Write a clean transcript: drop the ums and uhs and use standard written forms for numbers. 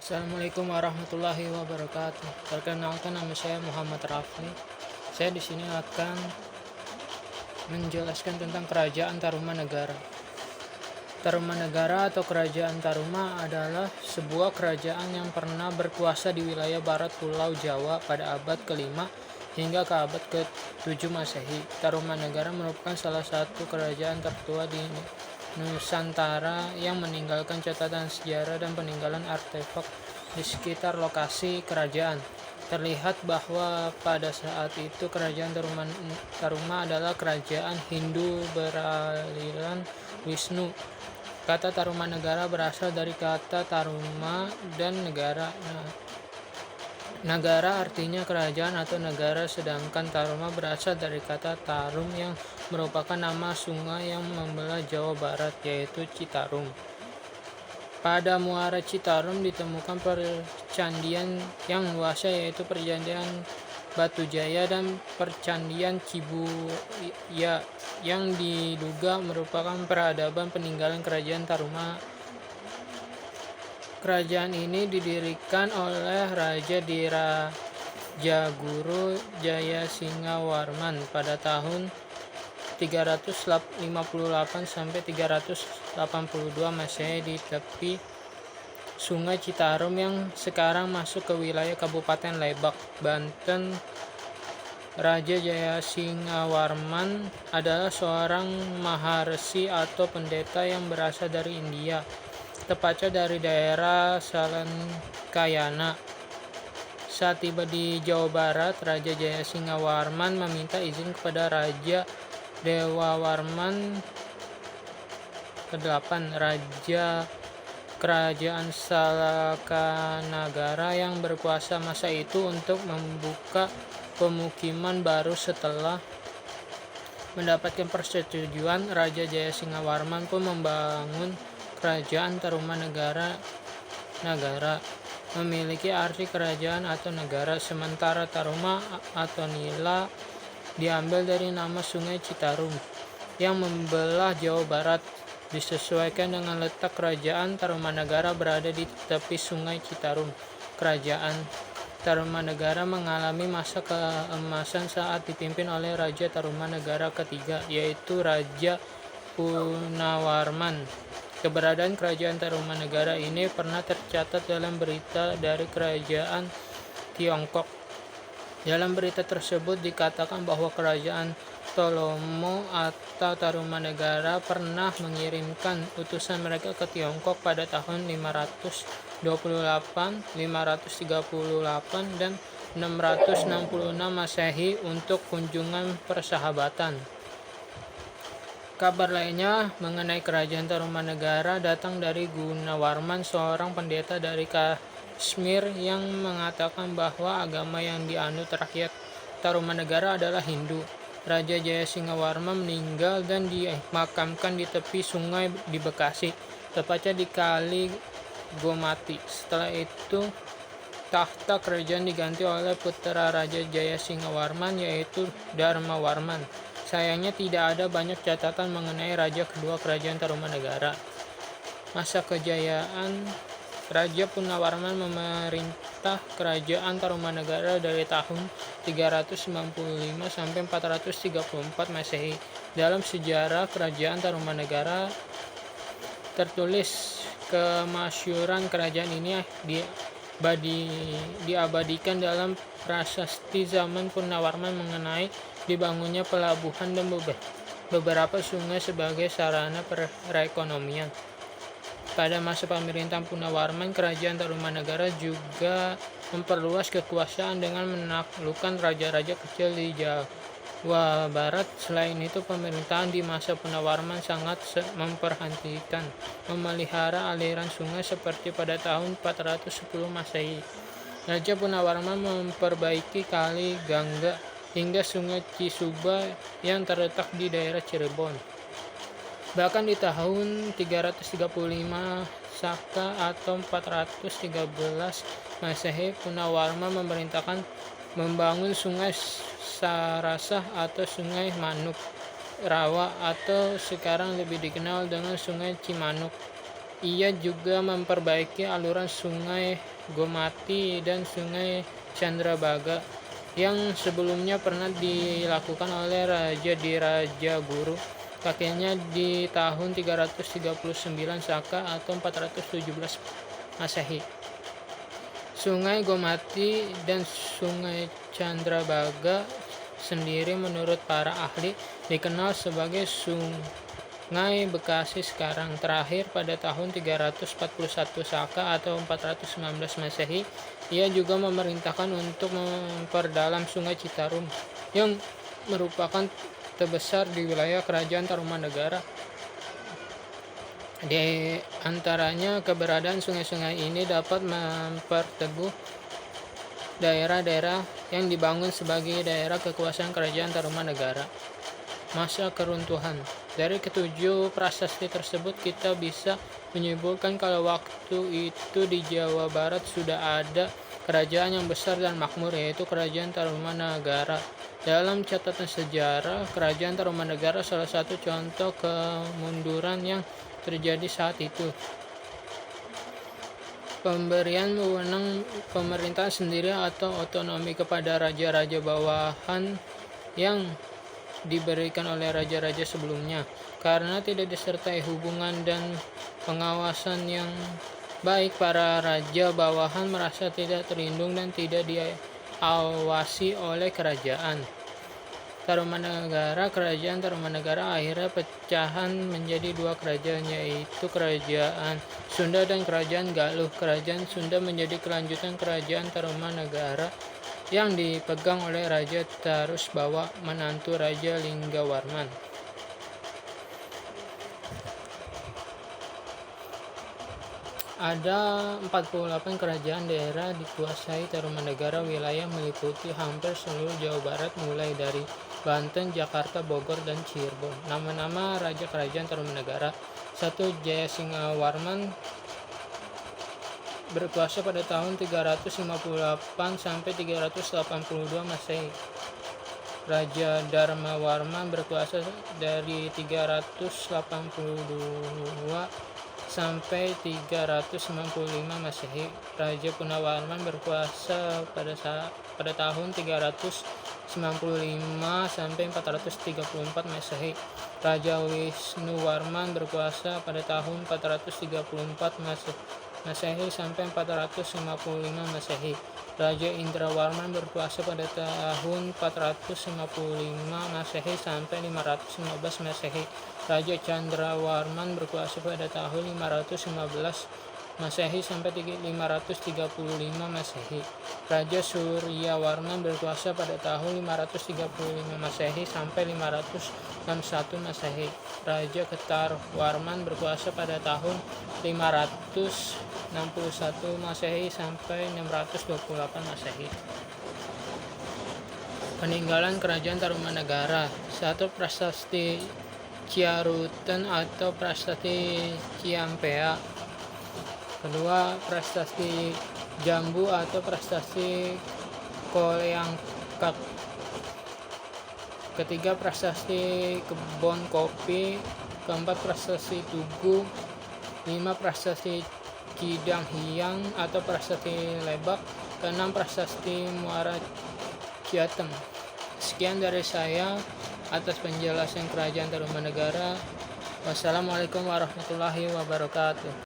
Assalamualaikum warahmatullahi wabarakatuh. Perkenalkan, nama saya Muhammad Rafli. Saya di sini akan menjelaskan tentang Kerajaan Tarumanegara. Tarumanegara atau Kerajaan Taruma adalah sebuah kerajaan yang pernah berkuasa di wilayah barat Pulau Jawa pada abad ke-5 hingga ke abad ke-7 Masehi. Tarumanegara merupakan salah satu kerajaan tertua di Nusantara yang meninggalkan catatan sejarah dan peninggalan artefak di sekitar lokasi kerajaan. Terlihat bahwa pada saat itu kerajaan Taruma adalah kerajaan Hindu beraliran Wisnu. Kata Tarumanegara berasal dari kata Taruma dan negara. Nagara artinya kerajaan atau negara, sedangkan Taruma berasal dari kata Tarum yang merupakan nama sungai yang membelah Jawa Barat, yaitu Citarum. Pada muara Citarum ditemukan percandian yang luasnya, yaitu Percandian Batujaya dan Percandian Cibuya, yang diduga merupakan peradaban peninggalan kerajaan Taruma. Kerajaan ini didirikan oleh Raja Dirajaguru Jayasinghawarman pada tahun 358 sampai 382 Masehi di tepi Sungai Citarum yang sekarang masuk ke wilayah Kabupaten Lebak, Banten. Raja Jayasinghawarman adalah seorang maharsi atau pendeta yang berasal dari India, tepatnya dari daerah Salankayana. Saat tiba di Jawa Barat, Raja Jayasinghawarman meminta izin kepada Raja Dewawarman ke-8, Raja Kerajaan Salakanagara yang berkuasa masa itu, untuk membuka pemukiman baru. Setelah mendapatkan persetujuan, Raja Jayasinghawarman pun membangun Kerajaan Tarumanegara. Nagara memiliki arti kerajaan atau negara, sementara Taruma atau Nila diambil dari nama Sungai Citarum yang membelah Jawa Barat. Disesuaikan dengan letak kerajaan, Tarumanegara berada di tepi Sungai Citarum. Kerajaan Tarumanegara mengalami masa keemasan saat dipimpin oleh Raja Tarumanegara ketiga, yaitu Raja Punawarman. Keberadaan kerajaan Tarumanegara ini pernah tercatat dalam berita dari kerajaan Tiongkok. Dalam berita tersebut dikatakan bahwa kerajaan Tolomo atau Tarumanegara pernah mengirimkan utusan mereka ke Tiongkok pada tahun 528, 538, dan 666 Masehi untuk kunjungan persahabatan. Kabar lainnya mengenai kerajaan Tarumanegara datang dari Gunawarman, seorang pendeta dari Kashmir, yang mengatakan bahwa agama yang dianut rakyat Tarumanegara adalah Hindu. Raja Jayasinghawarman meninggal dan dimakamkan di tepi sungai di Bekasi, tepatnya di Kali Gomati. Setelah itu tahta kerajaan diganti oleh putra Raja Jayasinghawarman, yaitu Dharmawarman. Sayangnya tidak ada banyak catatan mengenai raja kedua kerajaan Tarumanegara. Masa kejayaan Raja Punawarman memerintah kerajaan Tarumanegara dari tahun 395 sampai 434 Masehi. Dalam sejarah kerajaan Tarumanegara tertulis kemasyhuran kerajaan ini diabadikan dalam prasasti zaman Punawarman mengenai dibangunnya pelabuhan dan beberapa sungai sebagai sarana perekonomian. Pada masa pemerintahan Punawarman, kerajaan Tarumanegara juga memperluas kekuasaan dengan menaklukkan raja-raja kecil di Jawa Barat. Selain itu, pemerintahan di masa Punawarman sangat memperhatikan memelihara aliran sungai seperti pada tahun 410 Masehi. Raja Punawarman memperbaiki Kali Gangga hingga Sungai Cisuba yang terletak di daerah Cirebon. Bahkan di tahun 335 Saka atau 413 Masehi, Punawarman memerintahkan membangun Sungai Sarasah atau Sungai Manuk Rawa, atau sekarang lebih dikenal dengan Sungai Cimanuk. Ia juga memperbaiki aluran Sungai Gomati dan Sungai Chandrabhaga yang sebelumnya pernah dilakukan oleh Raja Dirajaguru kakeknya di tahun 339 Saka atau 417 Masehi. Sungai Gomati dan Sungai Chandrabhaga sendiri menurut para ahli dikenal sebagai Sungai Bekasi sekarang. Terakhir pada tahun 341 Saka atau 419 Masehi, ia juga memerintahkan untuk memperdalam Sungai Citarum yang merupakan terbesar di wilayah Kerajaan Tarumanegara. Di antaranya, keberadaan sungai-sungai ini dapat memperteguh daerah-daerah yang dibangun sebagai daerah kekuasaan Kerajaan Tarumanegara. Masa keruntuhan. Dari ketujuh prasasti tersebut kita bisa menyimpulkan kalau waktu itu di Jawa Barat sudah ada kerajaan yang besar dan makmur, yaitu Kerajaan Tarumanegara. Dalam catatan sejarah, Kerajaan Tarumanegara salah satu contoh kemunduran yang terjadi saat itu. Pemberian wewenang pemerintahan sendiri atau otonomi kepada raja-raja bawahan yang diberikan oleh raja-raja sebelumnya, karena tidak disertai hubungan dan pengawasan yang baik, para raja bawahan merasa tidak terlindung dan tidak diawasi oleh kerajaan Tarumanegara. Kerajaan Tarumanegara akhirnya pecahan menjadi dua kerajaan, yaitu Kerajaan Sunda dan Kerajaan Galuh. Kerajaan Sunda menjadi kelanjutan Kerajaan Tarumanegara yang dipegang oleh Raja Tarusbawa, menantu Raja Linggawarman. Ada 48 kerajaan daerah dikuasai Tarumanegara. Wilayah meliputi hampir seluruh Jawa Barat mulai dari Banten, Jakarta, Bogor, dan Cirebon. Nama-nama Raja Kerajaan Tarumanegara: 1. Jayasinghawarman berkuasa pada tahun 358 sampai 382 Masehi. Raja Dharmawarman berkuasa dari 382 sampai 395 Masehi. Raja Punawarman berkuasa pada tahun 395 sampai 434 Masehi. Raja Wisnuwarman berkuasa pada tahun 434 Masehi sampai 455 Masehi. Raja Indrawarman berkuasa pada tahun 455 Masehi sampai 515 Masehi. Raja Chandrawarman berkuasa pada tahun 515 Masehi sampai 535 Masehi. Raja Suryawarman berkuasa pada tahun 535 Masehi sampai 561 Masehi. Raja Ketarwarman berkuasa pada tahun 561 Masehi sampai 628 Masehi. Peninggalan Kerajaan Tarumanegara. 1. Prasasti Ciarutan atau Prasasti Ciampea. 2. Prasasti Jambu atau Prasasti Koleangkak. 3. Prasasti Kebon Kopi. 4. Prasasti Tugu. 5. Prasasti Cidanghiang atau Prasasti Lebak. 6. Prasasti Muara Jateng. Sekian dari saya atas penjelasan Kerajaan Tarumanegara. Wassalamualaikum warahmatullahi wabarakatuh.